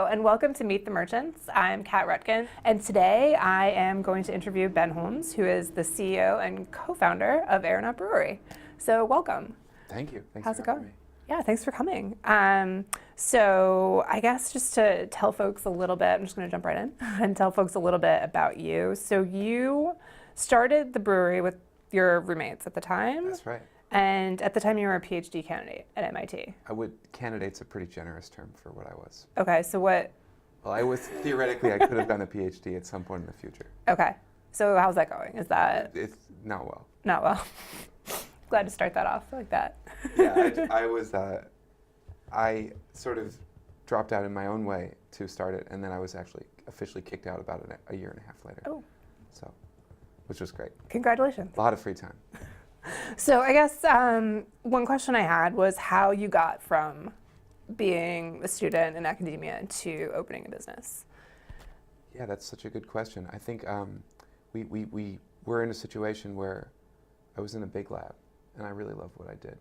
and welcome to Meet the Merchants. I'm Kat Rutkin, and today I am going to interview Ben Holmes, who is the CEO and co-founder of Aeronaut Brewery. So welcome. Thank you. Thanks How's for it having going? me. Yeah, thanks for coming. So I guess just to tell folks a little bit, I'm just going to jump right in and tell folks a little bit about you. So you started the brewery with your roommates at the time. That's right. And at the time you were a PhD candidate at MIT. Candidate's a pretty generous term for what I was. Okay, so what? Well, theoretically, I could have done a PhD at some point in the future. Okay, so how's that going? Is that? It's not well. Not well. Glad to start that off like that. Yeah, I sort of dropped out in my own way to start it, and then I was actually officially kicked out about a year and a half later. Oh. So, which was great. Congratulations. A lot of free time. So I guess one question I had was how you got from being a student in academia to opening a business. Yeah, that's such a good question. I think we were in a situation where I was in a big lab, and I really loved what I did.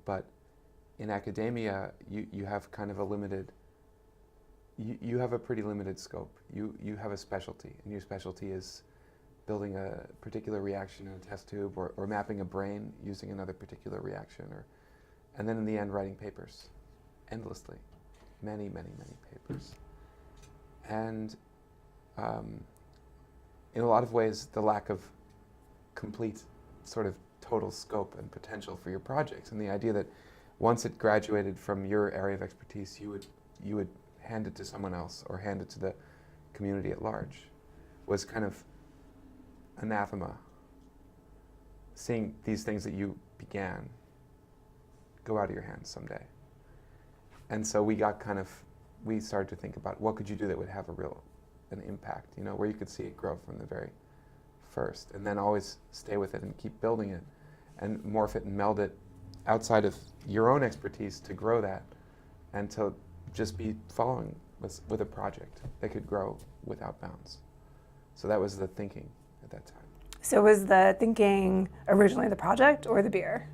But in academia, you have kind of a limited, you have a pretty limited scope. You have a specialty, and your specialty is building a particular reaction in a test tube, or mapping a brain using another particular reaction, and then in the end writing papers, endlessly, many papers. And in a lot of ways, the lack of complete sort of total scope and potential for your projects, and the idea that once it graduated from your area of expertise, you would hand it to someone else or hand it to the community at large, was kind of anathema. Seeing these things that you began go out of your hands someday. And so we started to think about what could you do that would have an impact, where you could see it grow from the very first, and then always stay with it and keep building it and morph it and meld it outside of your own expertise to grow that, and to just be following with a project that could grow without bounds. So that was the thinking at that time. So was the thinking originally the project or the beer?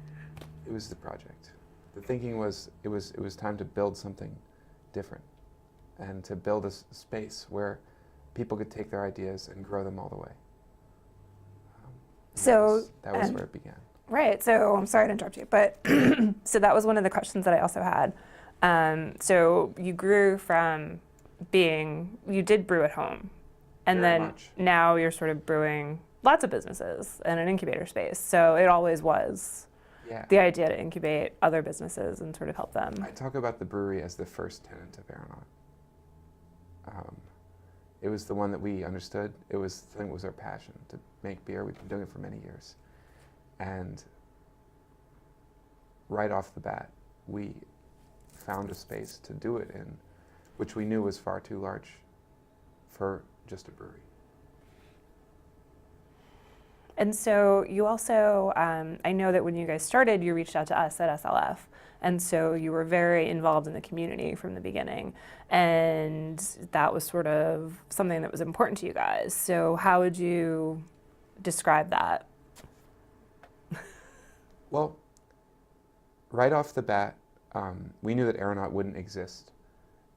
It was the project. The thinking was it was time to build something different, and to build a space where people could take their ideas and grow them all the way. That was where it began. Right. So I'm sorry to interrupt you, but so that was one of the questions that I also had. So you grew from you did brew at home, and Very then much. Now you're sort of brewing lots of businesses in an incubator space. So it always was the idea to incubate other businesses and sort of help them. I talk about the brewery as the first tenant of Aeronaut. It was the one that we understood. It was our passion to make beer. We've been doing it for many years. And right off the bat, we found a space to do it in, which we knew was far too large for just a brewery. And so you also, I know that when you guys started, you reached out to us at SLF. And so you were very involved in the community from the beginning. And that was sort of something that was important to you guys. So how would you describe that? Well, right off the bat, we knew that Aeronaut wouldn't exist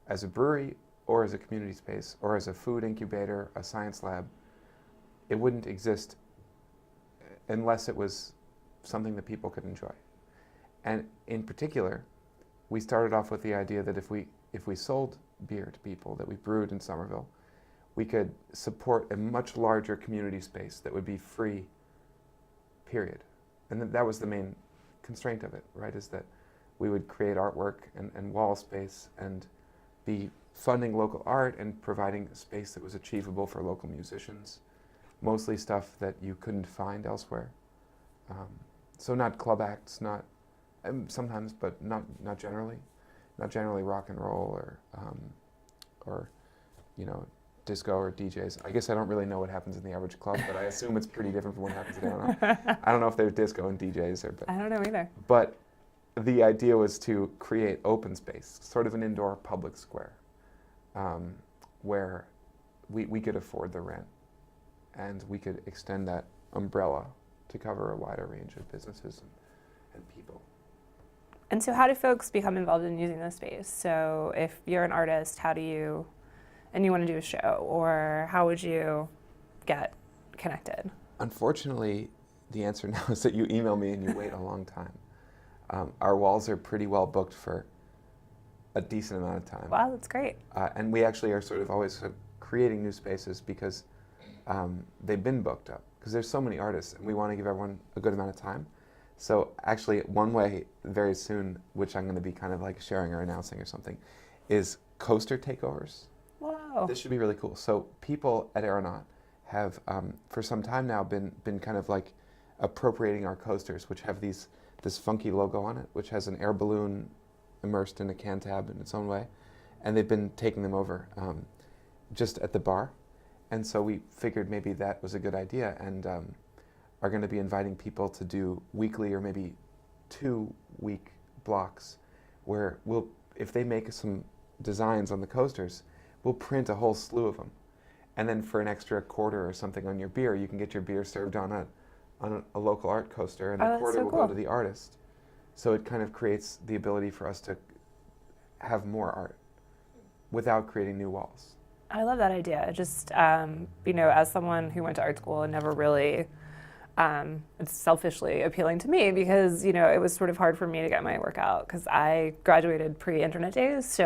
as a brewery or as a community space or as a food incubator, a science lab. It wouldn't exist unless it was something that people could enjoy. And in particular, we started off with the idea that if we sold beer to people that we brewed in Somerville, we could support a much larger community space that would be free, period. And that was the main constraint of it, right, is that we would create artwork and wall space and be funding local art and providing a space that was achievable for local musicians, mostly stuff that you couldn't find elsewhere. So not club acts, not sometimes, but not generally rock and roll or disco or DJs. I guess I don't really know what happens in the average club, but I assume it's pretty different from what happens in Aeronaut. I don't know if there's disco and DJs I don't know either. But the idea was to create open space, sort of an indoor public square, where we could afford the rent, and we could extend that umbrella to cover a wider range of businesses and people. And so how do folks become involved in using the space? So if you're an artist, and you want to do a show, or how would you get connected? Unfortunately, the answer now is that you email me and you wait a long time. Our walls are pretty well booked for a decent amount of time. Wow, that's great. And we actually are sort of always creating new spaces because they've been booked up. Because there's so many artists, and we want to give everyone a good amount of time. So actually, one way very soon, which I'm going to be kind of like sharing or announcing or something, is coaster takeovers. Wow. This should be really cool. So people at Aeronaut have, for some time now, been kind of like appropriating our coasters, which have this funky logo on it, which has an air balloon immersed in a can tab in its own way, and they've been taking them over just at the bar. And so we figured maybe that was a good idea, and are going to be inviting people to do weekly or maybe 2-week blocks where if they make some designs on the coasters, we'll print a whole slew of them. And then for an extra quarter or something on your beer, you can get your beer served on a local art coaster, and the quarter will go to the artist. So it kind of creates the ability for us to have more art without creating new walls. I love that idea. Just, as someone who went to art school and never really, it's selfishly appealing to me because, it was sort of hard for me to get my work out because I graduated pre-internet days.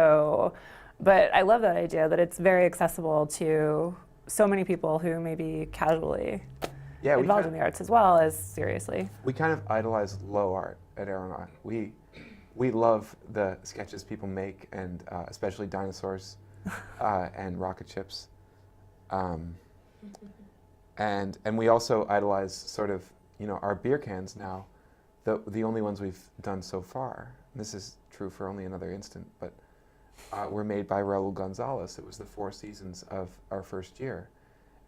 But I love that idea that it's very accessible to so many people who may be casually involved in the arts as well as seriously. We kind of idolize low art at Aeronaut. We love the sketches people make, and especially dinosaurs and rocket ships. And we also idolize sort of, our beer cans now, the only ones we've done so far. This is true for only another instant, but were made by Raul Gonzalez. It was the Four Seasons of our first year.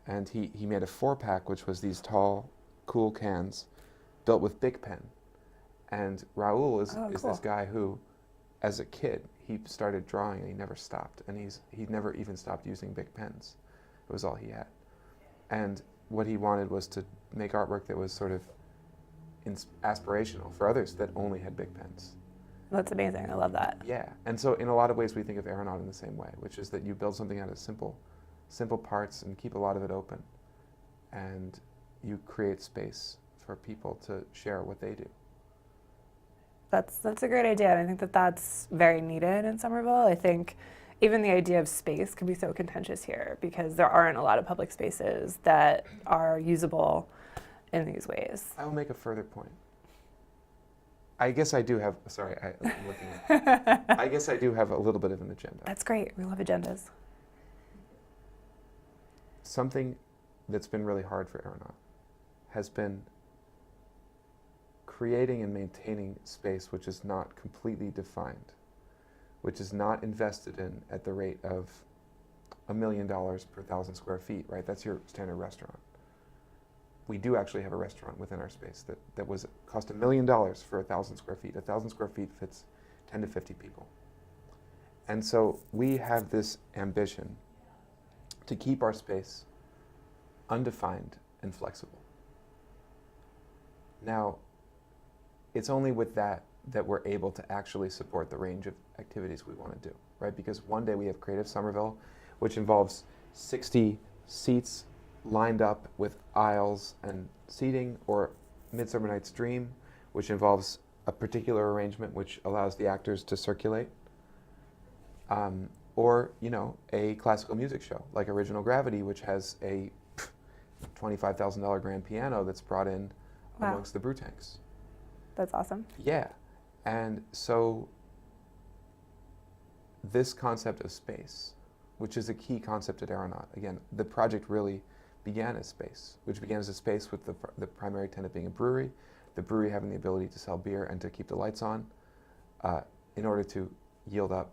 And he made a 4-pack, which was these tall, cool cans built with Bic pen. And Raul is this guy who, as a kid, he started drawing and he never stopped. And he never even stopped using Bic pens. It was all he had. And what he wanted was to make artwork that was sort of aspirational for others that only had Bic pens. That's amazing. I love that. Yeah, and so in a lot of ways we think of Aeronaut in the same way, which is that you build something out of simple parts and keep a lot of it open, and you create space for people to share what they do. That's a great idea, and I think that's very needed in Somerville. I think even the idea of space can be so contentious here because there aren't a lot of public spaces that are usable in these ways. I will make a further point. I guess I do have, I'm looking at, I guess I do have a little bit of an agenda. That's great. We love agendas. Something that's been really hard for Aeronaut has been creating and maintaining space which is not completely defined, which is not invested in at the rate of $1 million per 1,000 square feet, right? That's your standard restaurant. We do actually have a restaurant within our space that cost $1 million for 1,000 square feet. 1,000 square feet fits 10 to 50 people. And so we have this ambition to keep our space undefined and flexible. Now, it's only with that we're able to actually support the range of activities we want to do, right? Because one day we have Creative Somerville, which involves 60 seats lined up with aisles and seating, or Midsummer Night's Dream, which involves a particular arrangement which allows the actors to circulate, or a classical music show like Original Gravity, which has a $25,000 grand piano that's brought in amongst the brew tanks. That's awesome. Yeah, and so this concept of space, which is a key concept at Aeronaut, again, the project really began as space, which began as a space with the primary tenant being a brewery, the brewery having the ability to sell beer and to keep the lights on, in order to yield up,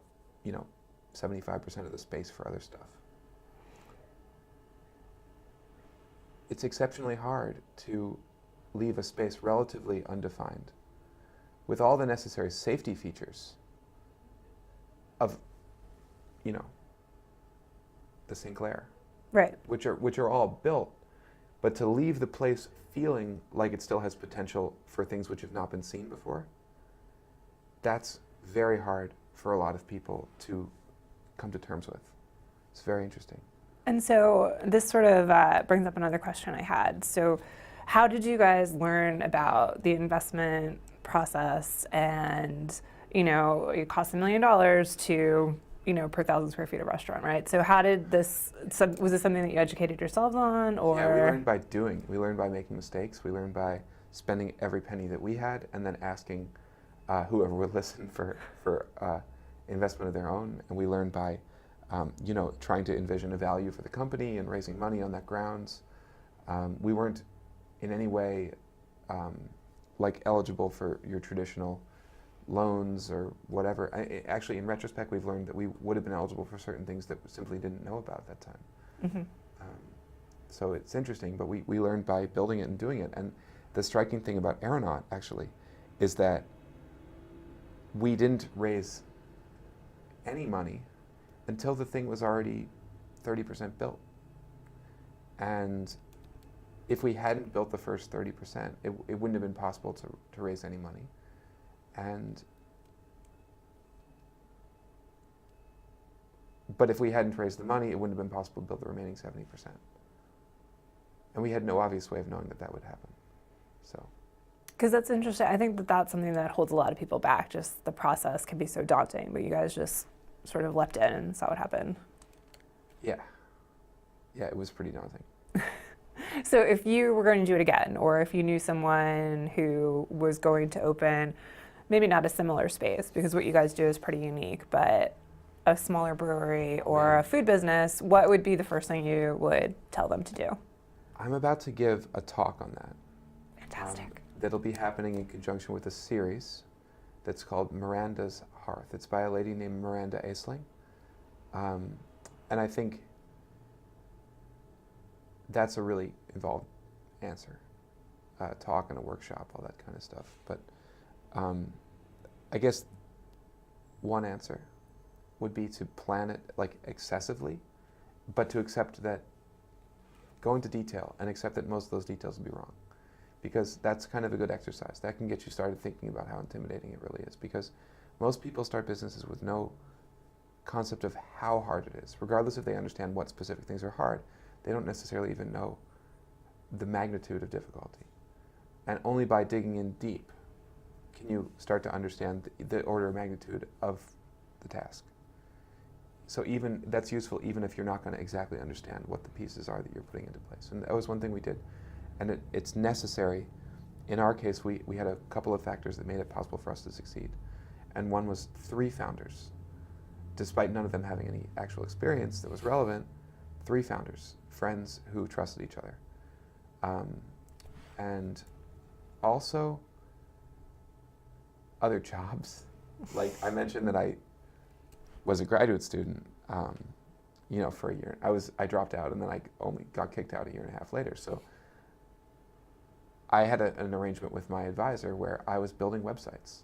75% of the space for other stuff. It's exceptionally hard to leave a space relatively undefined with all the necessary safety features of, the Sinclair. Right. Which are all built, but to leave the place feeling like it still has potential for things which have not been seen before, that's very hard for a lot of people to come to terms with. It's very interesting. And so this sort of brings up another question I had. So how did you guys learn about the investment process and, it costs $1 million to, per 1,000 square feet of restaurant, right? So how did was this something that you educated yourselves on, or? Yeah, we learned by doing. We learned by making mistakes. We learned by spending every penny that we had and then asking whoever would listen for investment of their own. And we learned by, trying to envision a value for the company and raising money on that grounds. We weren't in any way eligible for your traditional loans or whatever. Actually, in retrospect, we've learned that we would have been eligible for certain things that we simply didn't know about at that time. Mm-hmm. So it's interesting, but we learned by building it and doing it. And the striking thing about Aeronaut, actually, is that we didn't raise any money until the thing was already 30% built. And if we hadn't built the first 30%, it wouldn't have been possible to raise any money. But if we hadn't raised the money, it wouldn't have been possible to build the remaining 70%. And we had no obvious way of knowing that would happen. So. Because that's interesting. I think that's something that holds a lot of people back. Just the process can be so daunting, but you guys just sort of leapt in and saw what happened. Yeah. Yeah, it was pretty daunting. So if you were going to do it again, or if you knew someone who was going to open, maybe not a similar space, because what you guys do is pretty unique, but a smaller brewery or a food business, what would be the first thing you would tell them to do? I'm about to give a talk on that. Fantastic. That'll be happening in conjunction with a series that's called Miranda's Hearth. It's by a lady named Miranda Aisling. And I think that's a really involved answer. Talk and a workshop, all that kind of stuff. But I guess one answer would be to plan it excessively, but to accept that, go into detail and accept that most of those details will be wrong. Because that's kind of a good exercise. That can get you started thinking about how intimidating it really is. Because most people start businesses with no concept of how hard it is. Regardless if they understand what specific things are hard, they don't necessarily even know the magnitude of difficulty. And only by digging in deep can you start to understand the order of magnitude of the task. So that's useful even if you're not going to exactly understand what the pieces are that you're putting into place. And that was one thing we did. And it's necessary. In our case, we had a couple of factors that made it possible for us to succeed. And one was 3 founders. Despite none of them having any actual experience that was relevant, 3 founders, friends who trusted each other. And also other jobs. Like I mentioned that I was a graduate student, for a year. I dropped out and then I only got kicked out a year and a half later. So I had an arrangement with my advisor where I was building websites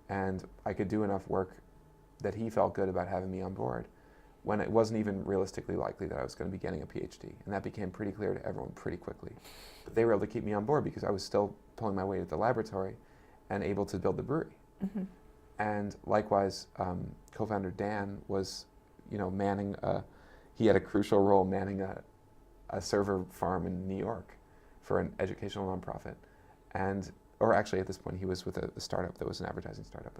and I could do enough work that he felt good about having me on board when it wasn't even realistically likely that I was going to be getting a PhD. And that became pretty clear to everyone pretty quickly. But they were able to keep me on board because I was still pulling my weight at the laboratory and able to build the brewery. Mm-hmm. And likewise, co-founder Dan was, he had a crucial role manning a server farm in New York for an educational nonprofit. Or actually at this point he was with a startup that was an advertising startup.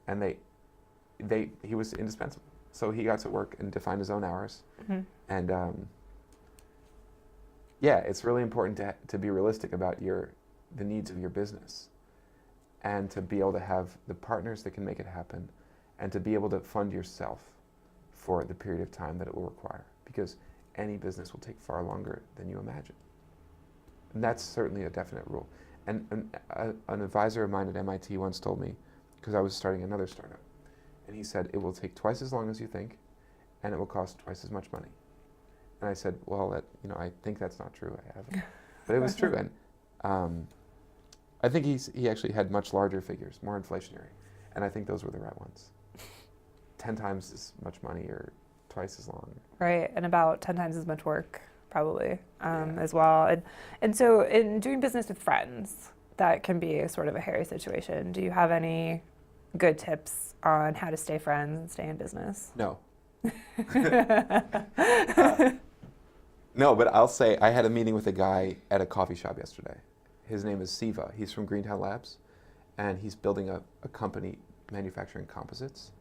And he was indispensable. So he got to work and define his own hours. Mm-hmm. And it's really important to be realistic about the needs of your business and to be able to have the partners that can make it happen and to be able to fund yourself for the period of time that it will require, because any business will take far longer than you imagine. And that's certainly a definite rule. And an advisor of mine at MIT once told me, because I was starting another startup, and he said, it will take twice as long as you think, and it will cost twice as much money. And I said, well, I think that's not true. I haven't. But it was true. And I think he actually had much larger figures, more inflationary. And I think those were the right ones. 10 times as much money or twice as long. Right, and about 10 times as much work, probably, as well. And so in doing business with friends, that can be a sort of a hairy situation. Do you have any good tips on how to stay friends and stay in business? No. No, but I'll say I had a meeting with a guy at a coffee shop yesterday. His name is Siva. He's from Greentown Labs, and he's building a company manufacturing composites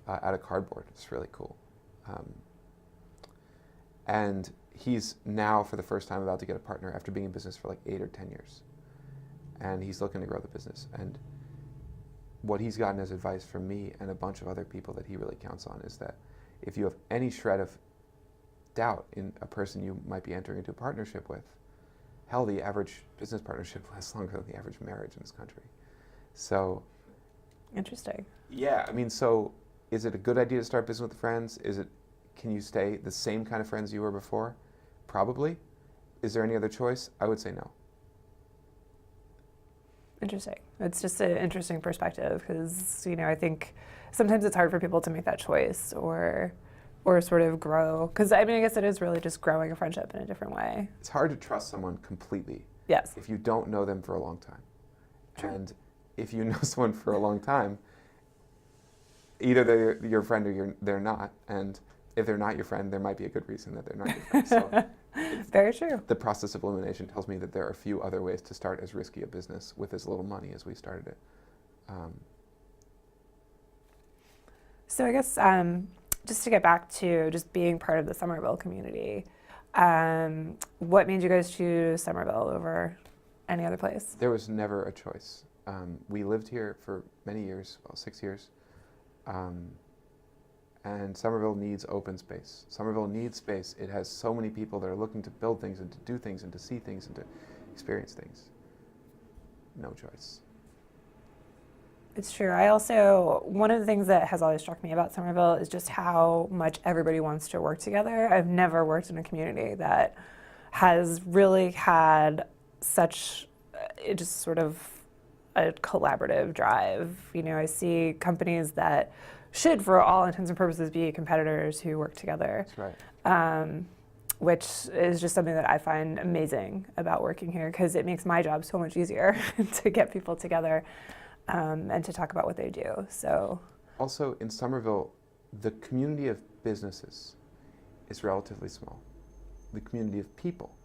out of cardboard. It's really cool. And he's now, for the first time, about to get a partner after being in business for like 8 or 10 years. And he's looking to grow the business. And what he's gotten as advice from me and a bunch of other people that he really counts on is that if you have any shred of doubt in a person you might be entering into a partnership with, hell, the average business partnership lasts longer than the average marriage in this country. So, interesting. Yeah, I mean, so is it a good idea to start business with friends? Can you stay the same kind of friends you were before? Probably. Is there any other choice? I would say no. Interesting. It's just an interesting perspective because, I think sometimes it's hard for people to make that choice or sort of grow. Because, I guess it is really just growing a friendship in a different way. It's hard to trust someone completely. Yes. If you don't know them for a long time. True. And if you know someone for a long time, either they're your friend or they're not. And if they're not your friend, there might be a good reason that they're not your friend. So very true. The process of elimination tells me that there are a few other ways to start as risky a business with as little money as we started it. So I guess just to get back to just being part of the Somerville community, what made you guys choose Somerville over any other place? There was never a choice. We lived here for many years, 6 years. And Somerville needs open space. Somerville needs space. It has so many people that are looking to build things and to do things and to see things and to experience things. No choice. It's true. One of the things that has always struck me about Somerville is just how much everybody wants to work together. I've never worked in a community that has really had such just sort of a collaborative drive. I see companies that should, for all intents and purposes, be competitors who work together. That's right. Which is just something that I find amazing about working here because it makes my job so much easier to get people together and to talk about what they do. So, also in Somerville, the community of businesses is relatively small. The community of people,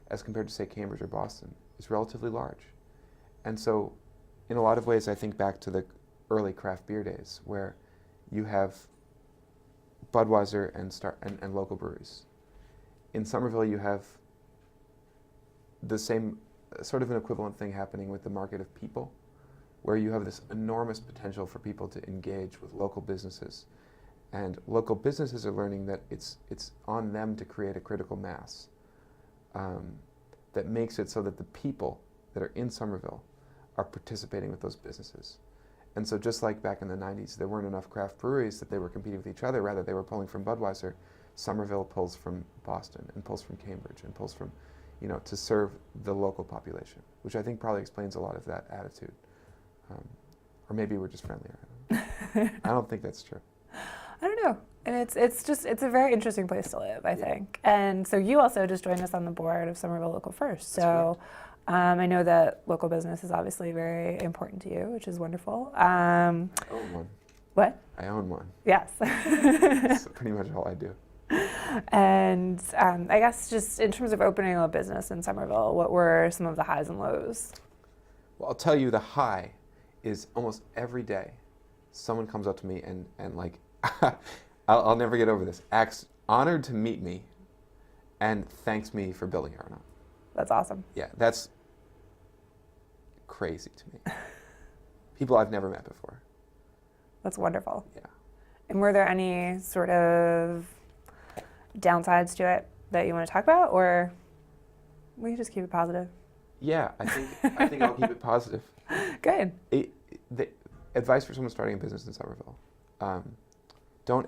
as compared to, say, Cambridge or Boston, is relatively large. And so, in a lot of ways, I think back to the early craft beer days where you have Budweiser and local breweries. In Somerville, you have the same sort of an equivalent thing happening with the market of people, where you have this enormous potential for people to engage with local businesses. And local businesses are learning that it's on them to create a critical mass that makes it so that the people that are in Somerville are participating with those businesses. And so just like back in the 90s, there weren't enough craft breweries that they were competing with each other. Rather, they were pulling from Budweiser. Somerville pulls from Boston and pulls from Cambridge and pulls from, to serve the local population, which I think probably explains a lot of that attitude. Or maybe we're just friendlier. I don't think that's true. I don't know. And it's a very interesting place to live, I think. And so you also just joined us on the board of Somerville Local First. So I know that local business is obviously very important to you, which is wonderful. I own one. What? I own one. Yes. That's pretty much all I do. And I guess just in terms of opening a business in Somerville, what were some of the highs and lows? Well, I'll tell you, the high is almost every day someone comes up to me and like, I'll never get over this, acts honored to meet me and thanks me for building Aeronaut. That's awesome. Yeah, that's crazy to me. People I've never met before. That's wonderful. Yeah. And were there any sort of downsides to it that you want to talk about, or we can just keep it positive? Yeah, I think I'll keep it positive. Good. The advice for someone starting a business in Somerville: don't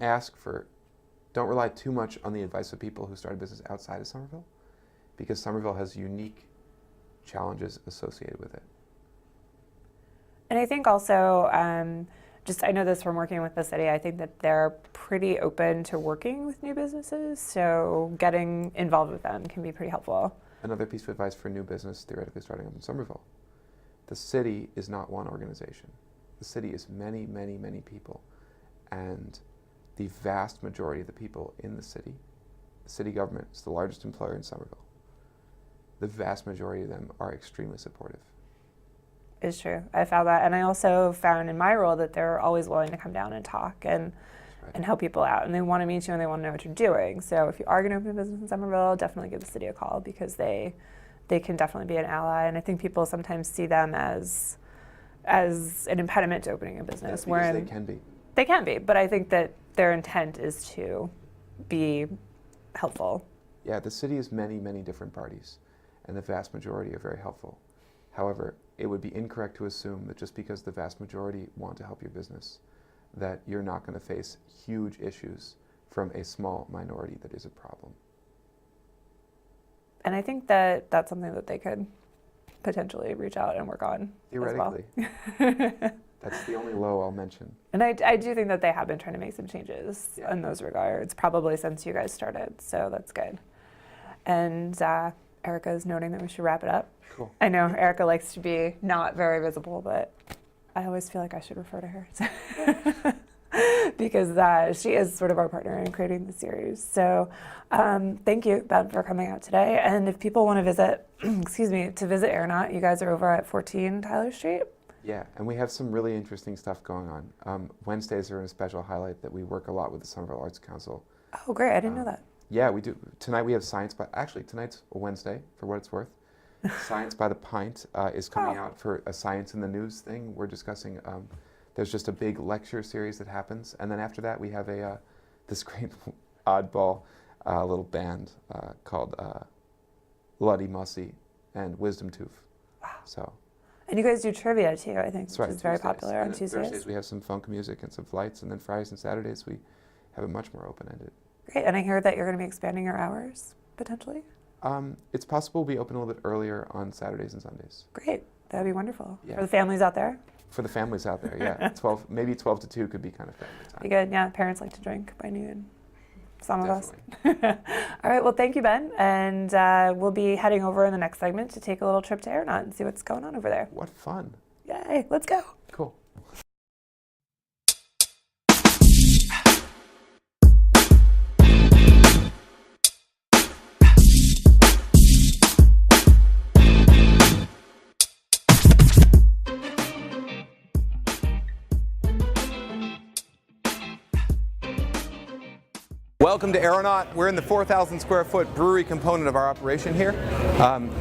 rely too much on the advice of people who started business outside of Somerville, because Somerville has unique challenges associated with it. And I think also, I know this from working with the city, I think that they're pretty open to working with new businesses, so getting involved with them can be pretty helpful. Another piece of advice for new business theoretically starting up in Somerville: the city is not one organization. The city is many, many, many people, and the vast majority of the people in the city government is the largest employer in Somerville. The vast majority of them are extremely supportive. It's true. I found that, and I also found in my role that they're always willing to come down and talk and help people out, and they want to meet you and they want to know what you're doing. So if you are going to open a business in Somerville, definitely give the city a call, because they can definitely be an ally. And I think people sometimes see them as an impediment to opening a business. Because they can be. They can be, but I think that their intent is to be helpful. Yeah, the city is many, many different parties, and the vast majority are very helpful. However, it would be incorrect to assume that just because the vast majority want to help your business, that you're not going to face huge issues from a small minority that is a problem. And I think that that's something that they could potentially reach out and work on. Theoretically. As well. That's the only low I'll mention. And I do think that they have been trying to make some changes in those regards, probably since you guys started, so that's good. And Erica is noting that we should wrap it up. Cool. I know Erica likes to be not very visible, but I always feel like I should refer to her. Because she is sort of our partner in creating the series. So thank you, Ben, for coming out today. And if people want to visit, to visit Aeronaut, you guys are over at 14 Tyler Street. Yeah, and we have some really interesting stuff going on. Wednesdays are a special highlight that we work a lot with the Somerville Arts Council. Oh, great. I didn't know that. Yeah, we do. Tonight we have Science by, actually tonight's a Wednesday, for what it's worth. Science by the Pint is coming out for a Science in the News thing. We're discussing, there's just a big lecture series that happens. And then after that we have this great oddball little band called Luddy Mussy and Wisdom Tooth. Wow. So. And you guys do trivia too, I think, That's which right, is very Tuesdays. popular on And Tuesdays. Thursdays we have some funk music and some flights, and then Fridays and Saturdays we have it much more open-ended. Great, and I hear that you're going to be expanding your hours, potentially? It's possible we'll be open a little bit earlier on Saturdays and Sundays. Great, that would be wonderful. Yeah. For the families out there? For the families out there, yeah. Maybe 12 to 2 could be kind of family time. Be good, yeah. Parents like to drink by noon. Some Definitely. of us. All right, well, thank you, Ben. And we'll be heading over in the next segment to take a little trip to Aeronaut and see what's going on over there. What fun. Yay, let's go. Cool. Welcome to Aeronaut. We're in the 4,000 square foot brewery component of our operation here.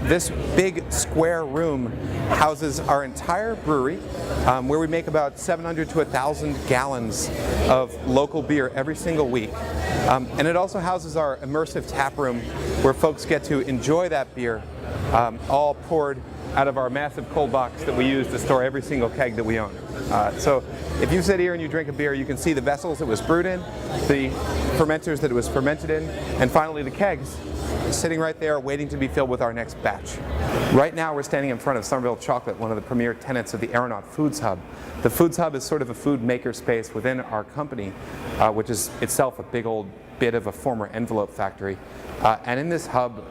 This big square room houses our entire brewery, where we make about 700 to 1,000 gallons of local beer every single week. And it also houses our immersive tap room, where folks get to enjoy that beer, all poured out of our massive cold box that we use to store every single keg that we own. So if you sit here and you drink a beer, you can see the vessels it was brewed in, the fermenters that it was fermented in, and finally the kegs sitting right there waiting to be filled with our next batch. Right now we're standing in front of Somerville Chocolate, one of the premier tenants of the Aeronaut Foods Hub. The Foods Hub is sort of a food maker space within our company, which is itself a big old bit of a former envelope factory. And in this hub,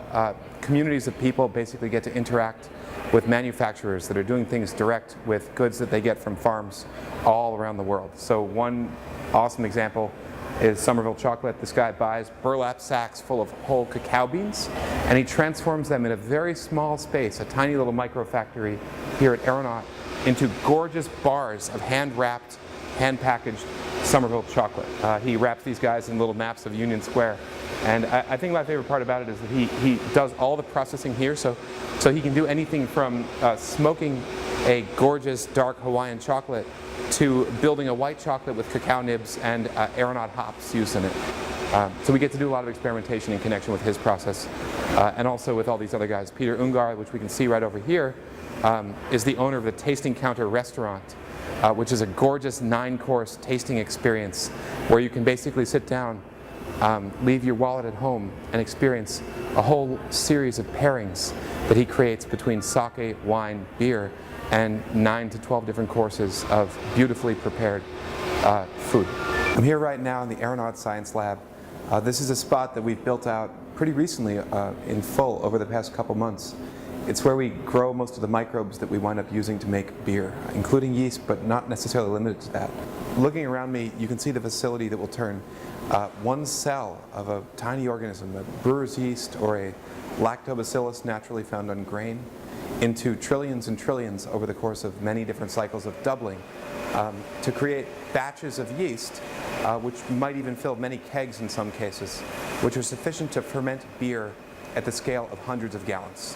communities of people basically get to interact with manufacturers that are doing things direct with goods that they get from farms all around the world. So one awesome example is Somerville Chocolate. This guy buys burlap sacks full of whole cacao beans, and he transforms them in a very small space, a tiny little micro factory here at Aeronaut, into gorgeous bars of hand-wrapped, hand-packaged Somerville chocolate. He wraps these guys in little maps of Union Square. And I think my favorite part about it is that he does all the processing here, so he can do anything from smoking a gorgeous dark Hawaiian chocolate to building a white chocolate with cacao nibs and Aeronaut hops used in it. So we get to do a lot of experimentation in connection with his process, and also with all these other guys. Peter Ungar, which we can see right over here, is the owner of the Tasting Counter restaurant, which is a gorgeous 9-course tasting experience where you can basically sit down, leave your wallet at home, and experience a whole series of pairings that he creates between sake, wine, beer, and 9 to 12 different courses of beautifully prepared food. I'm here right now in the Aeronaut Science Lab. This is a spot that we've built out pretty recently in full over the past couple months. It's where we grow most of the microbes that we wind up using to make beer, including yeast, but not necessarily limited to that. Looking around me, you can see the facility that will turn one cell of a tiny organism, a brewer's yeast or a lactobacillus naturally found on grain, into trillions and trillions over the course of many different cycles of doubling to create batches of yeast, which might even fill many kegs in some cases, which are sufficient to ferment beer at the scale of hundreds of gallons.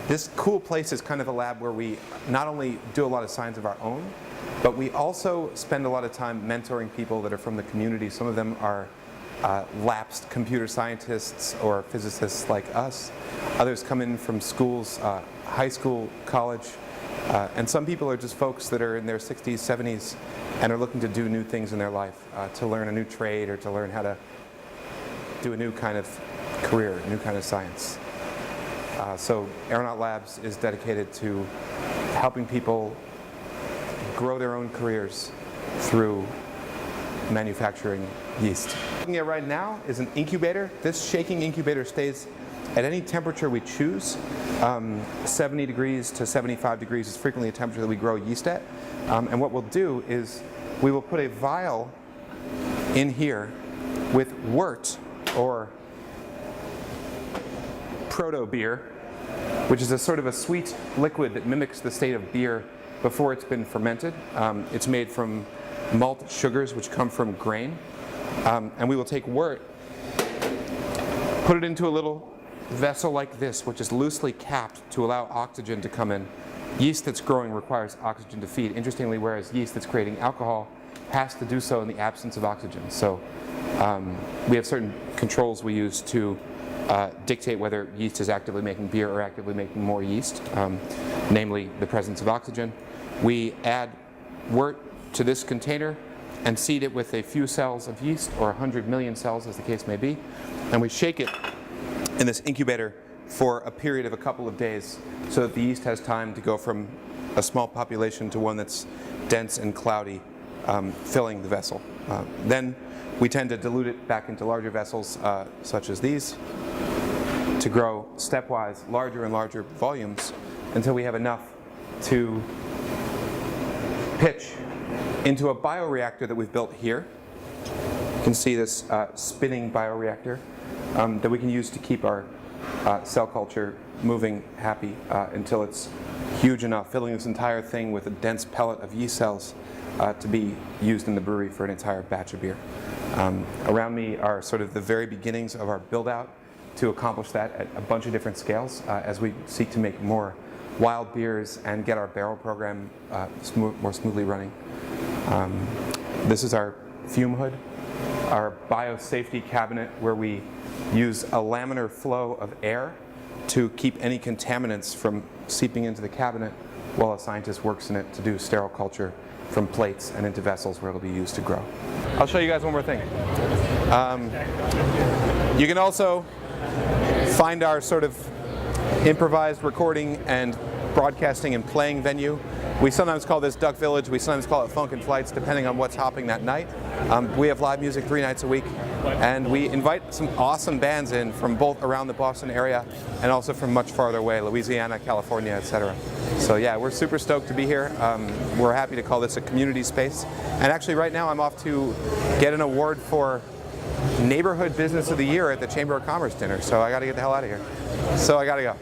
This cool place is kind of a lab where we not only do a lot of science of our own, but we also spend a lot of time mentoring people that are from the community. Some of them are lapsed computer scientists or physicists like us. Others come in from schools, high school, college, and some people are just folks that are in their 60s, 70s, and are looking to do new things in their life, to learn a new trade or to learn how to do a new kind of career, a new kind of science. So Aeronaut Labs is dedicated to helping people grow their own careers through manufacturing yeast. What we're looking at right now is an incubator. This shaking incubator stays at any temperature we choose. 70 degrees to 75 degrees is frequently a temperature that we grow yeast at. And what we'll do is we will put a vial in here with wort, or proto-beer, which is a sort of a sweet liquid that mimics the state of beer before it's been fermented. It's made from malt sugars which come from grain. And we will take wort, put it into a little vessel like this, which is loosely capped to allow oxygen to come in. Yeast that's growing requires oxygen to feed. Interestingly, whereas yeast that's creating alcohol has to do so in the absence of oxygen. So we have certain controls we use to dictate whether yeast is actively making beer or actively making more yeast, namely the presence of oxygen. We add wort to this container and seed it with a few cells of yeast, or 100 million cells as the case may be, and we shake it in this incubator for a period of a couple of days so that the yeast has time to go from a small population to one that's dense and cloudy, filling the vessel. Then we tend to dilute it back into larger vessels such as these to grow stepwise larger and larger volumes until we have enough to pitch into a bioreactor that we've built here. You can see this spinning bioreactor that we can use to keep our cell culture moving happy until it's huge enough, filling this entire thing with a dense pellet of yeast cells to be used in the brewery for an entire batch of beer. Around me are sort of the very beginnings of our build out to accomplish that at a bunch of different scales as we seek to make more wild beers and get our barrel program more smoothly running. This is our fume hood, our biosafety cabinet, where we use a laminar flow of air to keep any contaminants from seeping into the cabinet while a scientist works in it to do sterile culture from plates and into vessels where it'll be used to grow. I'll show you guys one more thing. You can also find our sort of improvised recording and broadcasting and playing venue. We sometimes call this Duck Village, we sometimes call it Funk and Flights, depending on what's hopping that night. We have live music 3 nights a week, and we invite some awesome bands in from both around the Boston area and also from much farther away, Louisiana, California, etc. So yeah, we're super stoked to be here. We're happy to call this a community space. And actually right now I'm off to get an award for Neighborhood Business of the Year at the Chamber of Commerce dinner, so I gotta get the hell out of here. So I gotta go.